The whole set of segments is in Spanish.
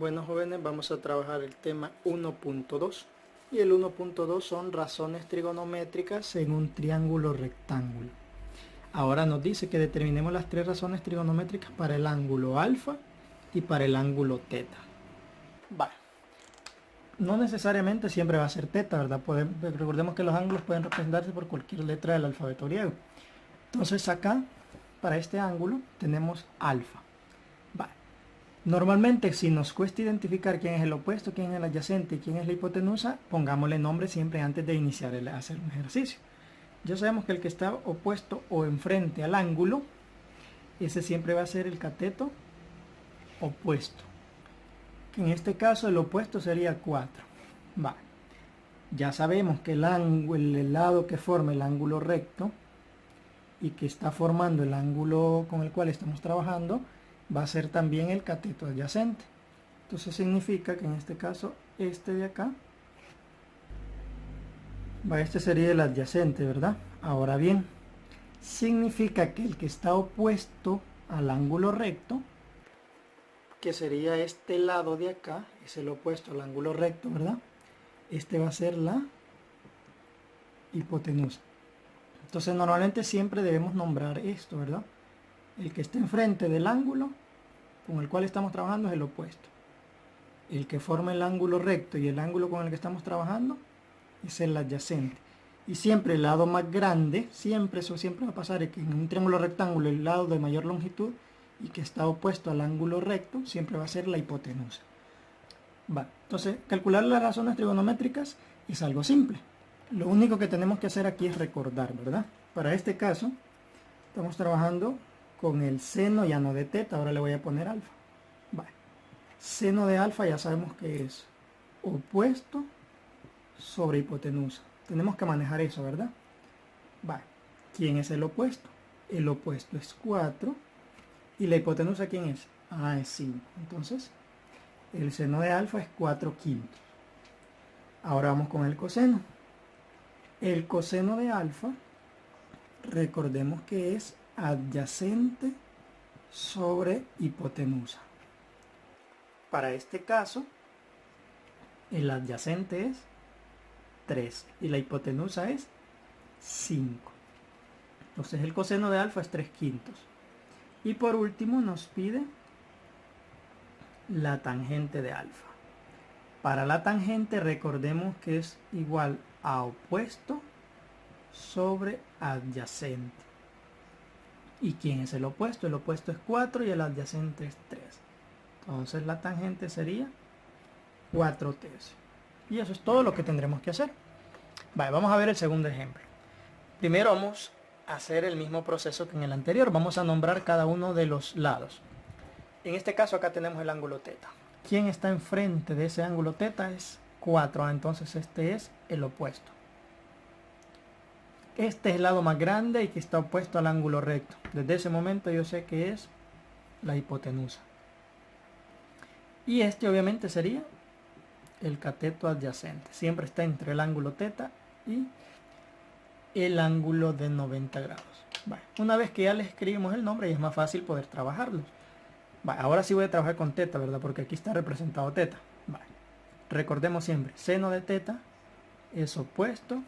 Bueno, jóvenes, vamos a trabajar el tema 1.2 y el 1.2 son razones trigonométricas en un triángulo rectángulo. Ahora nos dice que determinemos las tres razones trigonométricas para el ángulo alfa y para el ángulo teta. Vale. No necesariamente siempre va a ser teta, ¿verdad? Recordemos que los ángulos pueden representarse por cualquier letra del alfabeto griego. Entonces acá, para este ángulo, tenemos alfa. Vale. Normalmente, si nos cuesta identificar quién es el opuesto, quién es el adyacente y quién es la hipotenusa, pongámosle nombre siempre antes de iniciar a hacer un ejercicio. Ya sabemos que el que está opuesto o enfrente al ángulo, ese siempre va a ser el cateto opuesto. En este caso el opuesto sería 4. Vale. Ya sabemos que el lado que forma el ángulo recto y que está formando el ángulo con el cual estamos trabajando va a ser también el cateto adyacente. Entonces significa que en este caso este de acá, este sería el adyacente, ¿verdad? Ahora bien, significa que el que está opuesto al ángulo recto, que sería este lado de acá, es el opuesto al ángulo recto, ¿verdad? Este va a ser la hipotenusa. Entonces normalmente siempre debemos nombrar esto, ¿verdad? El que está enfrente del ángulo con el cual estamos trabajando es el opuesto. El que forma el ángulo recto y el ángulo con el que estamos trabajando es el adyacente. Y siempre el lado más grande, eso siempre va a pasar, es que en un triángulo rectángulo el lado de mayor longitud y que está opuesto al ángulo recto siempre va a ser la hipotenusa. Entonces, calcular las razones trigonométricas es algo simple. Lo único que tenemos que hacer aquí es recordar, ¿verdad? Para este caso, estamos trabajando con el seno ya no de teta, ahora le voy a poner alfa. Seno de alfa ya sabemos que es opuesto sobre hipotenusa. Tenemos que manejar eso, ¿verdad? ¿Quién es el opuesto? El opuesto es 4. ¿Y la hipotenusa quién es? Es 5. Entonces, el seno de alfa es 4/5. Ahora vamos con el coseno. El coseno de alfa, recordemos que es adyacente sobre hipotenusa. Para este caso, el adyacente es 3 y la hipotenusa es 5. Entonces el coseno de alfa es 3/5. Y por último nos pide la tangente de alfa. Para la tangente recordemos que es igual a opuesto sobre adyacente. ¿Y quién es el opuesto? El opuesto es 4 y el adyacente es 3. Entonces la tangente sería 4/3. Y eso es todo lo que tendremos que hacer. Vamos a ver el segundo ejemplo. Primero vamos a hacer el mismo proceso que en el anterior. Vamos a nombrar cada uno de los lados. En este caso acá tenemos el ángulo teta. ¿Quién está enfrente de ese ángulo teta? Es 4. Entonces este es el opuesto. Este es el lado más grande y que está opuesto al ángulo recto. Desde ese momento yo sé que es la hipotenusa. Y este obviamente sería el cateto adyacente. Siempre está entre el ángulo teta y el ángulo de 90 grados. Una vez que ya le escribimos el nombre, ya es más fácil poder trabajarlos. Ahora sí voy a trabajar con teta, ¿verdad? Porque aquí está representado teta. Recordemos siempre, seno de teta es opuesto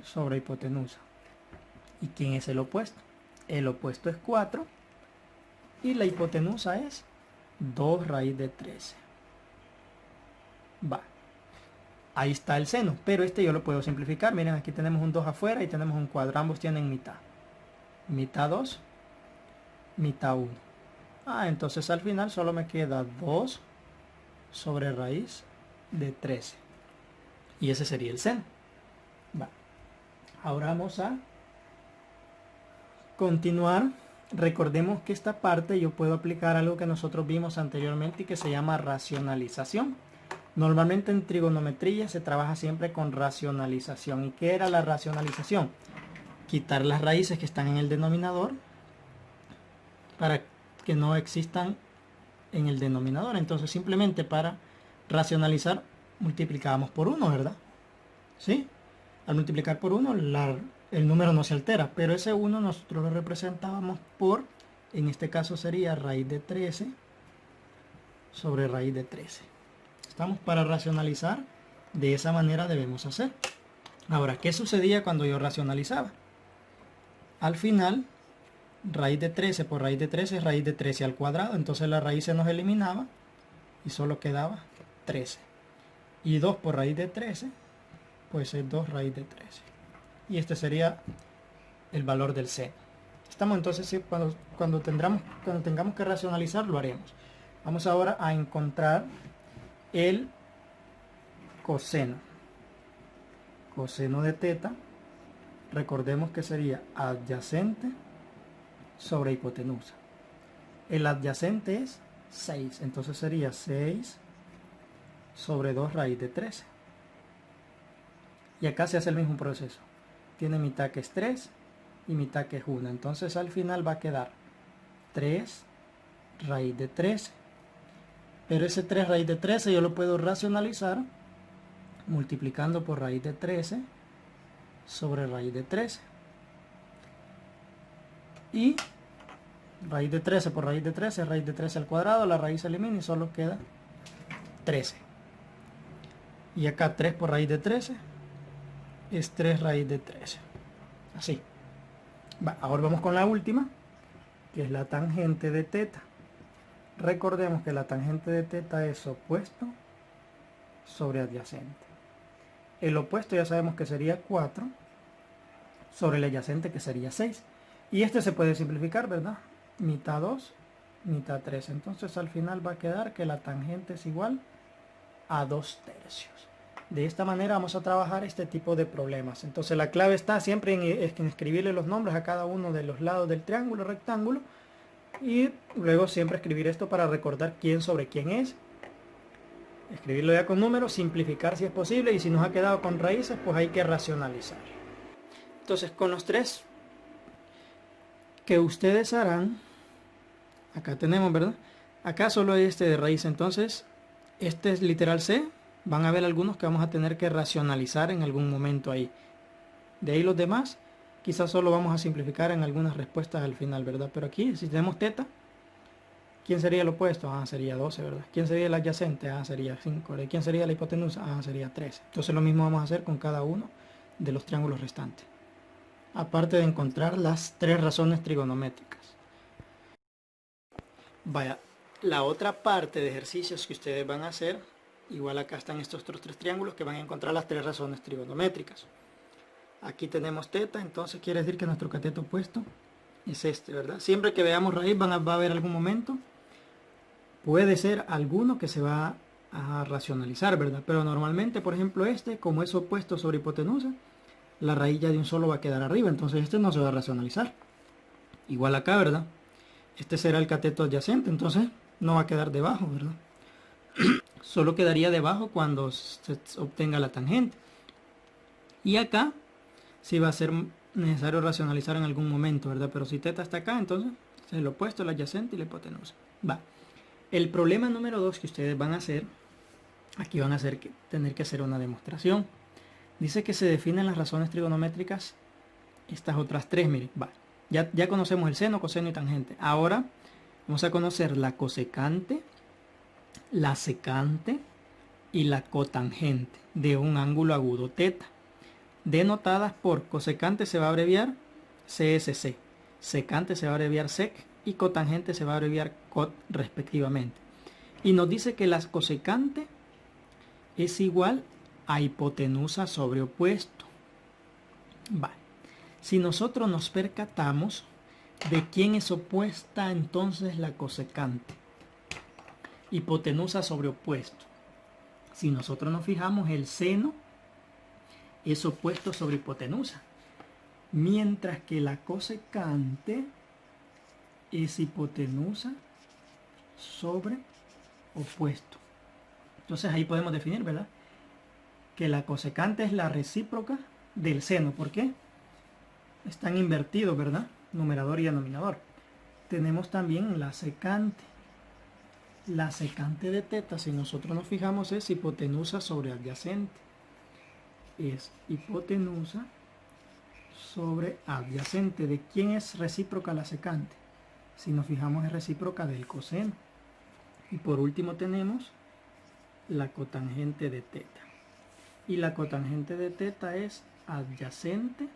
sobre hipotenusa. ¿Y quién es el opuesto? El opuesto es 4 y la hipotenusa es 2 raíz de 13. Ahí está el seno, pero este yo lo puedo simplificar. Miren, aquí tenemos un 2 afuera y tenemos un 4. Ambos tienen mitad. Mitad 2, mitad 1. Entonces al final solo me queda 2 sobre raíz de 13. Y ese sería el seno. Ahora vamos a continuar. Recordemos que esta parte yo puedo aplicar algo que nosotros vimos anteriormente y que se llama racionalización. Normalmente en trigonometría se trabaja siempre con racionalización. ¿Y qué era la racionalización? Quitar las raíces que están en el denominador para que no existan en el denominador. Entonces simplemente para racionalizar multiplicábamos por 1, ¿verdad? ¿Sí? Al multiplicar por 1 el número no se altera, pero ese 1 nosotros lo representábamos por, en este caso sería raíz de 13 sobre raíz de 13. Estamos para racionalizar, de esa manera debemos hacer. Ahora, ¿qué sucedía cuando yo racionalizaba? Al final, raíz de 13 por raíz de 13 es raíz de 13 al cuadrado, entonces la raíz se nos eliminaba y solo quedaba 13. Y 2 por raíz de 13, pues es 2 raíz de 13. Y este sería el valor del seno. Estamos entonces, sí, cuando tengamos que racionalizar, lo haremos. Vamos ahora a encontrar el coseno. Coseno de teta, recordemos que sería adyacente sobre hipotenusa. El adyacente es 6, entonces sería 6 sobre 2 raíz de 13. Y acá se hace el mismo proceso. Tiene mitad que es 3 y mitad que es 1. Entonces al final va a quedar 3 raíz de 13. Pero ese 3 raíz de 13 yo lo puedo racionalizar multiplicando por raíz de 13 sobre raíz de 13. Y raíz de 13 por raíz de 13 es raíz de 13 al cuadrado. La raíz se elimina y solo queda 13. Y acá 3 por raíz de 13 es 3 raíz de 13. Así. Ahora vamos con la última, que es la tangente de teta. Recordemos que la tangente de teta es opuesto sobre adyacente. El opuesto ya sabemos que sería 4 sobre el adyacente, que sería 6. Y este se puede simplificar, ¿verdad? Mitad 2, mitad 3. Entonces al final va a quedar que la tangente es igual a 2 tercios. De esta manera vamos a trabajar este tipo de problemas. Entonces la clave está siempre en escribirle los nombres a cada uno de los lados del triángulo rectángulo. Y luego siempre escribir esto para recordar quién sobre quién es. Escribirlo ya con números, simplificar si es posible, y si nos ha quedado con raíces, pues hay que racionalizar. Entonces con los 3 que ustedes harán, acá tenemos, ¿verdad? Acá solo hay este de raíz, entonces este es literal C. Van a haber algunos que vamos a tener que racionalizar en algún momento ahí. De ahí los demás, quizás solo vamos a simplificar en algunas respuestas al final, ¿verdad? Pero aquí, si tenemos teta, ¿quién sería el opuesto? Sería 12, ¿verdad? ¿Quién sería el adyacente? Sería 5. ¿Quién sería la hipotenusa? Sería 13. Entonces lo mismo vamos a hacer con cada uno de los triángulos restantes. Aparte de encontrar las 3 razones trigonométricas. Vaya, la otra parte de ejercicios que ustedes van a hacer, igual acá están estos otros 3 triángulos que van a encontrar las 3 razones trigonométricas. Aquí tenemos teta, entonces quiere decir que nuestro cateto opuesto es este, ¿verdad? Siempre que veamos raíz va a haber algún momento, puede ser alguno que se va a racionalizar, ¿verdad? Pero normalmente, por ejemplo, este, como es opuesto sobre hipotenusa, la raíz ya de un solo va a quedar arriba, entonces este no se va a racionalizar. Igual acá, ¿verdad? Este será el cateto adyacente, entonces no va a quedar debajo, ¿verdad? Solo quedaría debajo cuando se obtenga la tangente. Y acá sí va a ser necesario racionalizar en algún momento, ¿verdad? Pero si teta está acá, entonces es el opuesto, el adyacente y la hipotenusa. El problema número 2 que ustedes van a hacer, aquí van a tener que hacer una demostración. Dice que se definen las razones trigonométricas, estas otras 3, miren, ya conocemos el seno, coseno y tangente. Ahora vamos a conocer la cosecante, la secante y la cotangente de un ángulo agudo teta, denotadas por cosecante se va a abreviar CSC, secante se va a abreviar SEC y cotangente se va a abreviar COT respectivamente. Y nos dice que la cosecante es igual a hipotenusa sobre opuesto. Si nosotros nos percatamos de quién es opuesta entonces la cosecante, hipotenusa sobre opuesto. Si nosotros nos fijamos, el seno es opuesto sobre hipotenusa, mientras que la cosecante es hipotenusa sobre opuesto. Entonces ahí podemos definir, ¿verdad?, que la cosecante es la recíproca del seno. ¿Por qué? Están invertidos, ¿verdad? Numerador y denominador. Tenemos también la secante. La secante de teta, si nosotros nos fijamos, es hipotenusa sobre adyacente. Es hipotenusa sobre adyacente. ¿De quién es recíproca la secante? Si nos fijamos, es recíproca del coseno. Y por último tenemos la cotangente de teta. Y la cotangente de teta es adyacente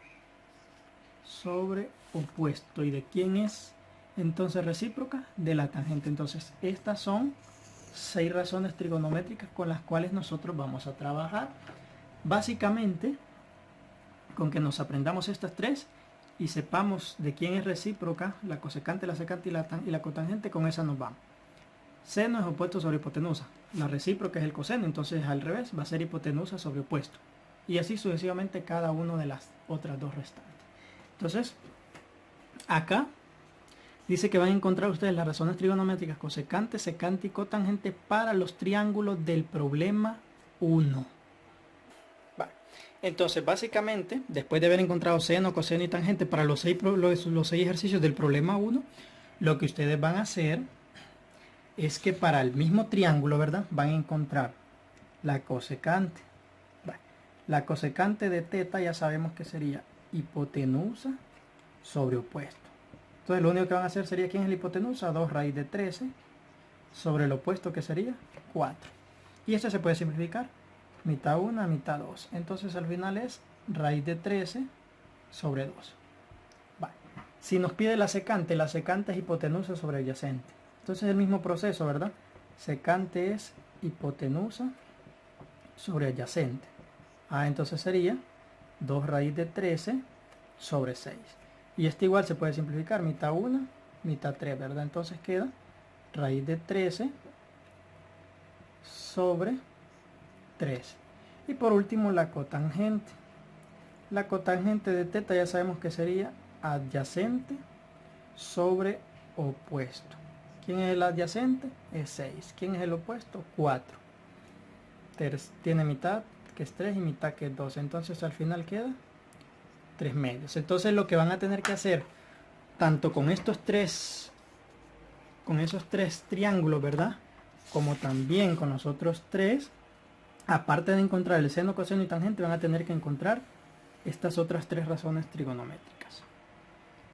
sobre opuesto. ¿Y de quién es entonces recíproca? De la tangente. Entonces estas son 6 razones trigonométricas con las cuales nosotros vamos a trabajar. Básicamente, con que nos aprendamos estas 3 y sepamos de quién es recíproca, la cosecante, la secante y la cotangente, con esa nos vamos. Seno es opuesto sobre hipotenusa. La recíproca es el coseno, entonces al revés va a ser hipotenusa sobre opuesto. Y así sucesivamente cada una de las otras 2 restantes. Entonces, acá dice que van a encontrar ustedes las razones trigonométricas cosecante, secante y cotangente para los triángulos del problema 1. Vale. Entonces, básicamente, después de haber encontrado seno, coseno y tangente para los 6 ejercicios del problema 1, lo que ustedes van a hacer es que para el mismo triángulo, ¿verdad?, van a encontrar la cosecante. Vale. La cosecante de teta ya sabemos que sería hipotenusa sobre opuesto. Entonces lo único que van a hacer sería, ¿quién es la hipotenusa? 2 raíz de 13 sobre el opuesto, que sería 4. Y esto se puede simplificar. Mitad 1, mitad 2. Entonces al final es raíz de 13 sobre 2. Vale. Si nos pide la secante es hipotenusa sobre adyacente. Entonces el mismo proceso, ¿verdad? Secante es hipotenusa sobre adyacente. Entonces sería 2 raíz de 13 sobre 6. Y este igual se puede simplificar, mitad 1, mitad 3, ¿verdad? Entonces queda raíz de 13 sobre 3. Y por último la cotangente. La cotangente de teta ya sabemos que sería adyacente sobre opuesto. ¿Quién es el adyacente? Es 6. ¿Quién es el opuesto? 4. Tiene mitad, que es 3, y mitad, que es 2. Entonces al final queda 3 medios. Entonces lo que van a tener que hacer, tanto con esos tres triángulos, ¿verdad?, como también con los otros 3, aparte de encontrar el seno, coseno y tangente, van a tener que encontrar estas otras 3 razones trigonométricas.